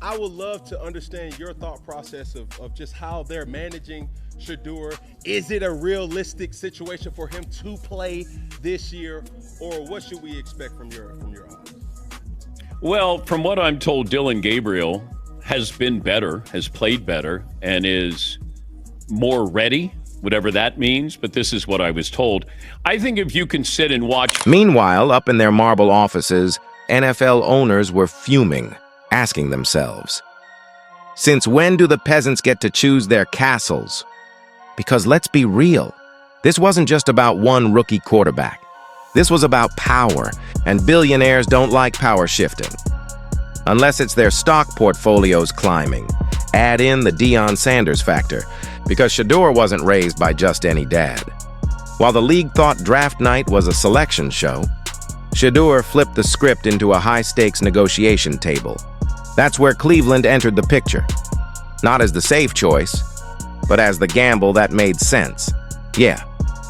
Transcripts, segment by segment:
I would love to understand your thought process of just how they're managing Shedeur. Is it a realistic situation for him to play this year, or what should we expect from your eyes? Well, from what I'm told, Dylan Gabriel has been better, has played better, and is more ready, whatever that means. But this is what I was told. I think if you can sit and watch. Meanwhile, up in their marble offices, NFL owners were fuming, asking themselves, since when do the peasants get to choose their castles? Because let's be real, this wasn't just about one rookie quarterback. This was about power, and billionaires don't like power shifting. Unless it's their stock portfolios climbing. Add in the Deion Sanders factor, because Shedeur wasn't raised by just any dad. While the league thought draft night was a selection show, Shedeur flipped the script into a high-stakes negotiation table. That's where Cleveland entered the picture. Not as the safe choice, but as the gamble that made sense. Yeah,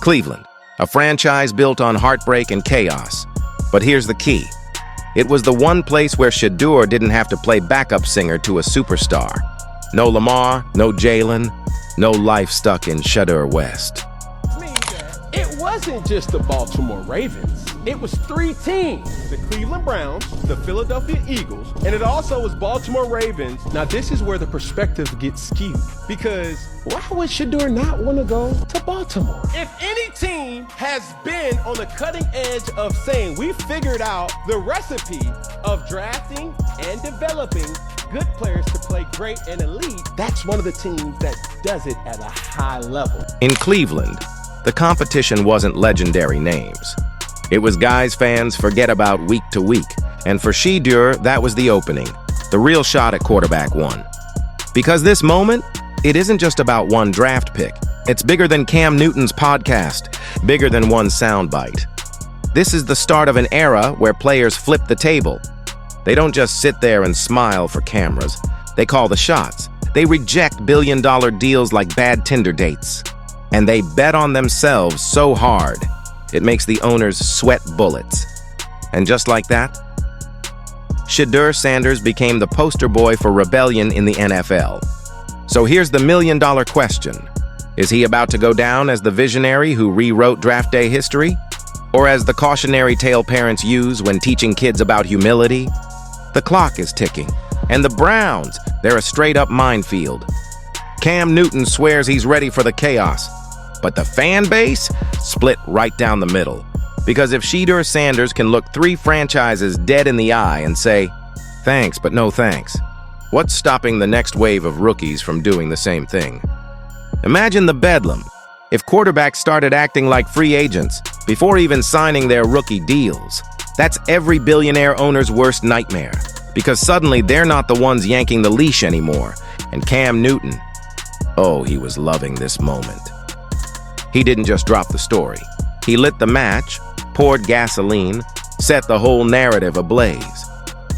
Cleveland, a franchise built on heartbreak and chaos. But here's the key. It was the one place where Shedeur didn't have to play backup singer to a superstar. No Lamar, no Jalen, no life stuck in Shedeur West. It wasn't just the Baltimore Ravens. It was three teams: the Cleveland Browns, the Philadelphia Eagles, and it also was Baltimore Ravens. Now, this is where the perspective gets skewed, because why would Shedeur not want to go to Baltimore? If any team has been on the cutting edge of saying we figured out the recipe of drafting and developing good players to play great and elite, that's one of the teams that does it at a high level. In Cleveland, the competition wasn't legendary names. It was guys fans forget about week to week, and for Shedeur, that was the opening, the real shot at quarterback one. Because this moment, it isn't just about one draft pick. It's bigger than Cam Newton's podcast, bigger than one soundbite. This is the start of an era where players flip the table. They don't just sit there and smile for cameras. They call the shots. They reject billion-dollar deals like bad Tinder dates. And they bet on themselves so hard, it makes the owners sweat bullets. And just like that, Shedeur Sanders became the poster boy for rebellion in the NFL. So here's the million-dollar question. Is he about to go down as the visionary who rewrote draft day history? Or as the cautionary tale parents use when teaching kids about humility? The clock is ticking. And the Browns, they're a straight-up minefield. Cam Newton swears he's ready for the chaos. But the fan base split right down the middle. Because if Shedeur Sanders can look three franchises dead in the eye and say, thanks, but no thanks, what's stopping the next wave of rookies from doing the same thing? Imagine the bedlam if quarterbacks started acting like free agents before even signing their rookie deals. That's every billionaire owner's worst nightmare, because suddenly they're not the ones yanking the leash anymore. And Cam Newton, oh, he was loving this moment. He didn't just drop the story. He lit the match, poured gasoline, set the whole narrative ablaze,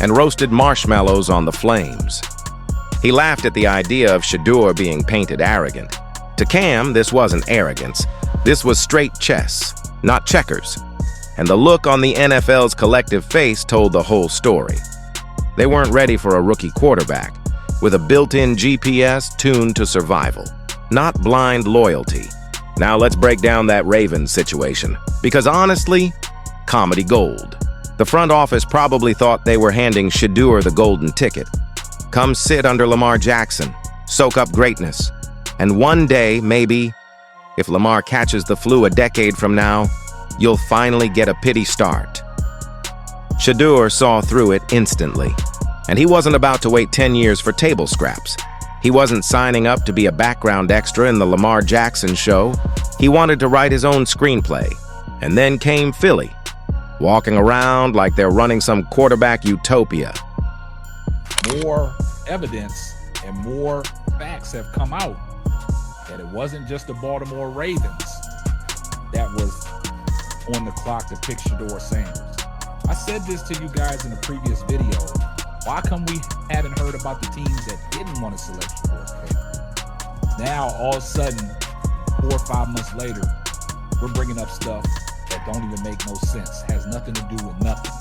and roasted marshmallows on the flames. He laughed at the idea of Shedeur being painted arrogant. To Cam, this wasn't arrogance. This was straight chess, not checkers. And the look on the NFL's collective face told the whole story. They weren't ready for a rookie quarterback with a built-in GPS tuned to survival, not blind loyalty. Now let's break down that Ravens situation, because honestly, comedy gold. The front office probably thought they were handing Shedeur the golden ticket. Come sit under Lamar Jackson, soak up greatness, and one day, maybe, if Lamar catches the flu a decade from now, you'll finally get a pity start. Shedeur saw through it instantly, and he wasn't about to wait 10 years for table scraps. He wasn't signing up to be a background extra in the Lamar Jackson show. He wanted to write his own screenplay. And then came Philly, walking around like they're running some quarterback utopia. More evidence and more facts have come out that it wasn't just the Baltimore Ravens that was on the clock to pick Shedeur Sanders. I said this to you guys in a previous video. Why come we haven't heard about the teams that didn't want to select Shedeur pick? Now, all of a sudden, 4 or 5 months later, we're bringing up stuff that don't even make no sense, has nothing to do with nothing.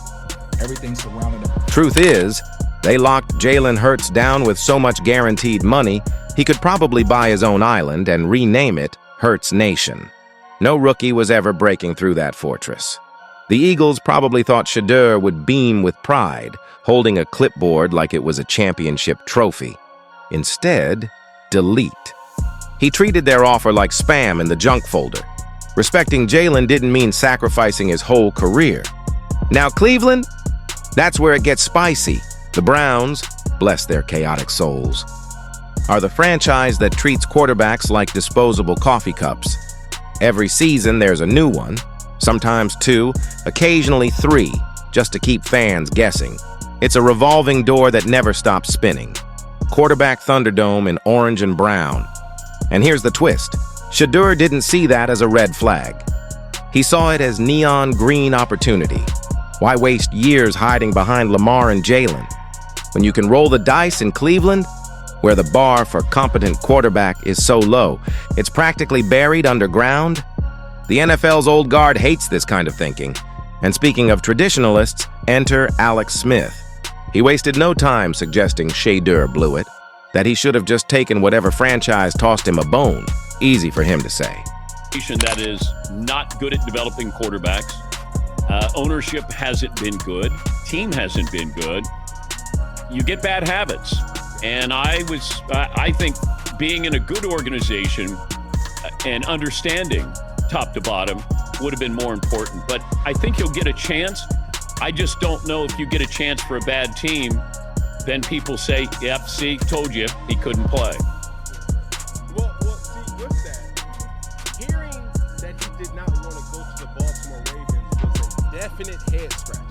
Everything surrounding them. Truth is, They locked Jalen Hurts down with so much guaranteed money, he could probably buy his own island and rename it Hurts Nation. No rookie was ever breaking through that fortress. The Eagles probably thought Shedeur would beam with pride, holding a clipboard like it was a championship trophy. Instead, delete. He treated their offer like spam in the junk folder. Respecting Jalen didn't mean sacrificing his whole career. Now Cleveland? That's where it gets spicy. The Browns, bless their chaotic souls, are the franchise that treats quarterbacks like disposable coffee cups. Every season there's a new one, sometimes 2, occasionally 3, just to keep fans guessing. It's a revolving door that never stops spinning. Quarterback Thunderdome in orange and brown. And here's the twist. Shedeur didn't see that as a red flag. He saw it as neon green opportunity. Why waste years hiding behind Lamar and Jalen when you can roll the dice in Cleveland, where the bar for competent quarterback is so low, it's practically buried underground? The NFL's old guard hates this kind of thinking. And speaking of traditionalists, enter Alex Smith. He wasted no time suggesting Shedeur blew it, that he should have just taken whatever franchise tossed him a bone. Easy for him to say. That is not good at developing quarterbacks. Ownership hasn't been good. Team hasn't been good. You get bad habits. And I think being in a good organization and understanding top to bottom would have been more important. But I think you'll get a chance. I just don't know if you get a chance for a bad team, then people say, yep, see, told you he couldn't play. Well, see, with that, hearing that he did not want to go to the Baltimore Ravens was a definite head scratcher.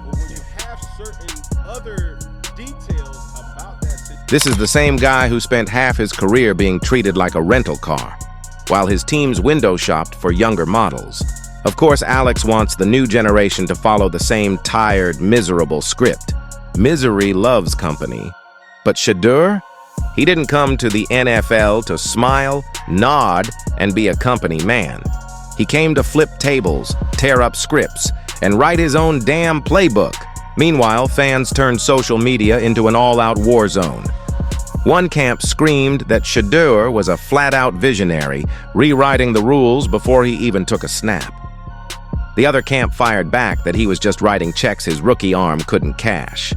But when you have certain other details about that situation. This is the same guy who spent half his career being treated like a rental car, while his teams window shopped for younger models. Of course, Alex wants the new generation to follow the same tired, miserable script. Misery loves company. But Shedeur? He didn't come to the NFL to smile, nod, and be a company man. He came to flip tables, tear up scripts, and write his own damn playbook. Meanwhile, fans turned social media into an all-out war zone. One camp screamed that Shedeur was a flat-out visionary, rewriting the rules before he even took a snap. The other camp fired back that he was just writing checks his rookie arm couldn't cash.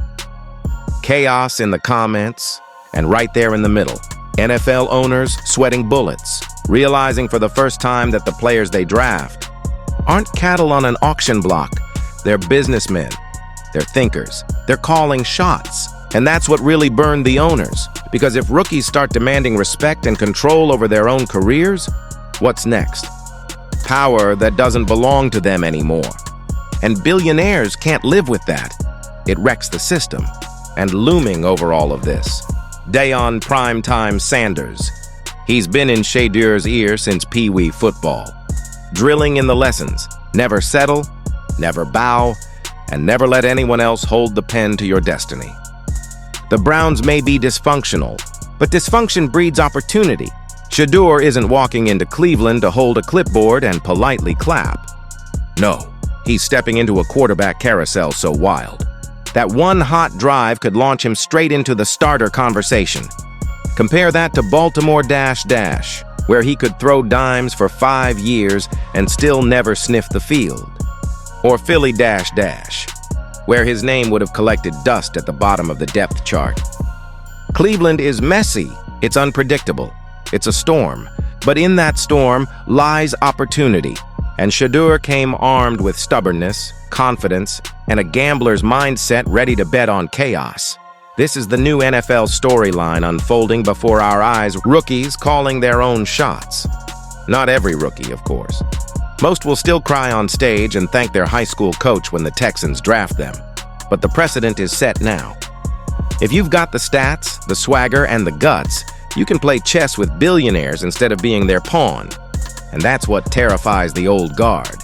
Chaos in the comments, and right there in the middle, NFL owners sweating bullets, realizing for the first time that the players they draft aren't cattle on an auction block. They're businessmen. They're thinkers. They're calling shots. And that's what really burned the owners. Because if rookies start demanding respect and control over their own careers, what's next? Power that doesn't belong to them anymore. And billionaires can't live with that. It wrecks the system. And looming over all of this, Shedeur Primetime Sanders. He's been in Shedeur's ear since Pee Wee football. Drilling in the lessons. Never settle, never bow, and never let anyone else hold the pen to your destiny. The Browns may be dysfunctional, but dysfunction breeds opportunity. Shedeur isn't walking into Cleveland to hold a clipboard and politely clap. No, he's stepping into a quarterback carousel so wild. That one hot drive could launch him straight into the starter conversation. Compare that to Baltimore -- where he could throw dimes for 5 years and still never sniff the field. Or Philly -- where his name would have collected dust at the bottom of the depth chart. Cleveland is messy, it's unpredictable, it's a storm. But in that storm lies opportunity. And Shedeur came armed with stubbornness, confidence, and a gambler's mindset ready to bet on chaos. This is the new NFL storyline unfolding before our eyes, rookies calling their own shots. Not every rookie, of course. Most will still cry on stage and thank their high school coach when the Texans draft them. But the precedent is set now. If you've got the stats, the swagger, and the guts, you can play chess with billionaires instead of being their pawn. And that's what terrifies the old guard.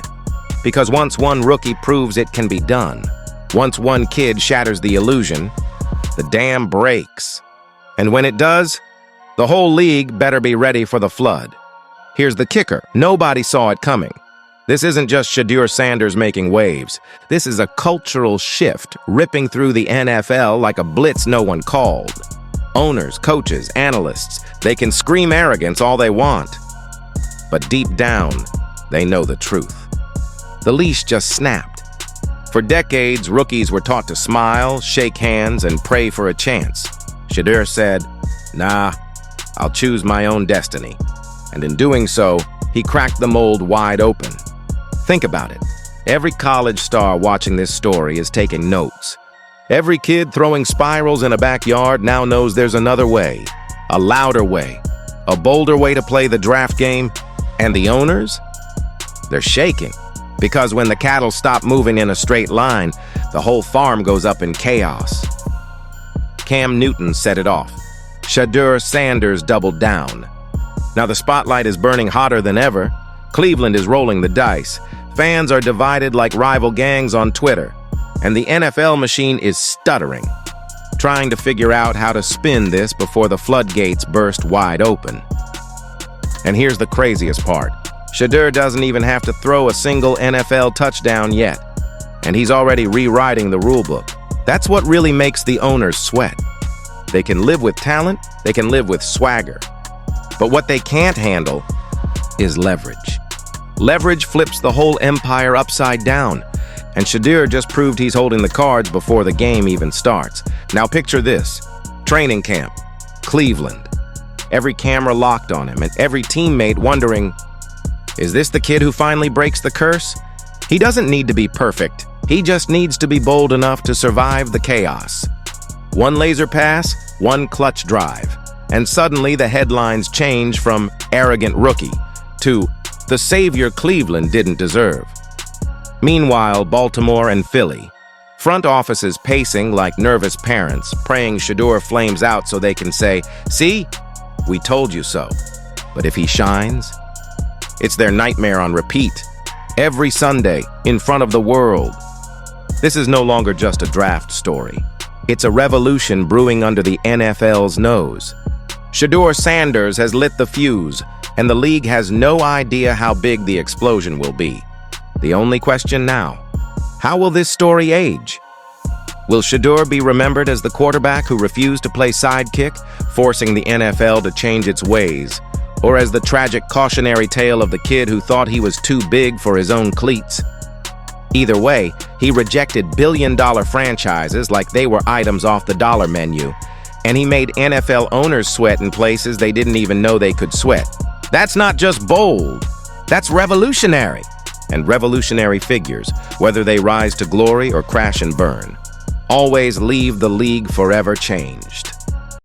Because once one rookie proves it can be done, once one kid shatters the illusion, the dam breaks. And when it does, the whole league better be ready for the flood. Here's the kicker. Nobody saw it coming. This isn't just Shedeur Sanders making waves. This is a cultural shift ripping through the NFL like a blitz no one called. Owners, coaches, analysts, they can scream arrogance all they want. But deep down, they know the truth. The leash just snapped. For decades, rookies were taught to smile, shake hands, and pray for a chance. Shedeur said, "Nah, I'll choose my own destiny." And in doing so, he cracked the mold wide open. Think about it. Every college star watching this story is taking notes. Every kid throwing spirals in a backyard now knows there's another way, a louder way, a bolder way to play the draft game. And the owners? They're shaking. Because when the cattle stop moving in a straight line, the whole farm goes up in chaos. Cam Newton set it off. Shedeur Sanders doubled down. Now the spotlight is burning hotter than ever. Cleveland is rolling the dice. Fans are divided like rival gangs on Twitter. And the NFL machine is stuttering, trying to figure out how to spin this before the floodgates burst wide open. And here's the craziest part. Shedeur doesn't even have to throw a single NFL touchdown yet, and he's already rewriting the rulebook. That's what really makes the owners sweat. They can live with talent, they can live with swagger. But what they can't handle is leverage. Leverage flips the whole empire upside down, and Shedeur just proved he's holding the cards before the game even starts. Now picture this. Training camp, Cleveland. Every camera locked on him, and every teammate wondering, is this the kid who finally breaks the curse? He doesn't need to be perfect. He just needs to be bold enough to survive the chaos. One laser pass, one clutch drive, and suddenly the headlines change from arrogant rookie to the savior Cleveland didn't deserve. Meanwhile, Baltimore and Philly. Front offices pacing like nervous parents, praying Shedeur flames out so they can say, "See? We told you so." But if he shines, it's their nightmare on repeat. Every Sunday, in front of the world. This is no longer just a draft story. It's a revolution brewing under the NFL's nose. Shedeur Sanders has lit the fuse, and the league has no idea how big the explosion will be. The only question now, how will this story age? Will Shedeur be remembered as the quarterback who refused to play sidekick, forcing the NFL to change its ways, or as the tragic cautionary tale of the kid who thought he was too big for his own cleats? Either way, he rejected billion-dollar franchises like they were items off the dollar menu, and he made NFL owners sweat in places they didn't even know they could sweat. That's not just bold, that's revolutionary. And revolutionary figures, whether they rise to glory or crash and burn, always leave the league forever changed.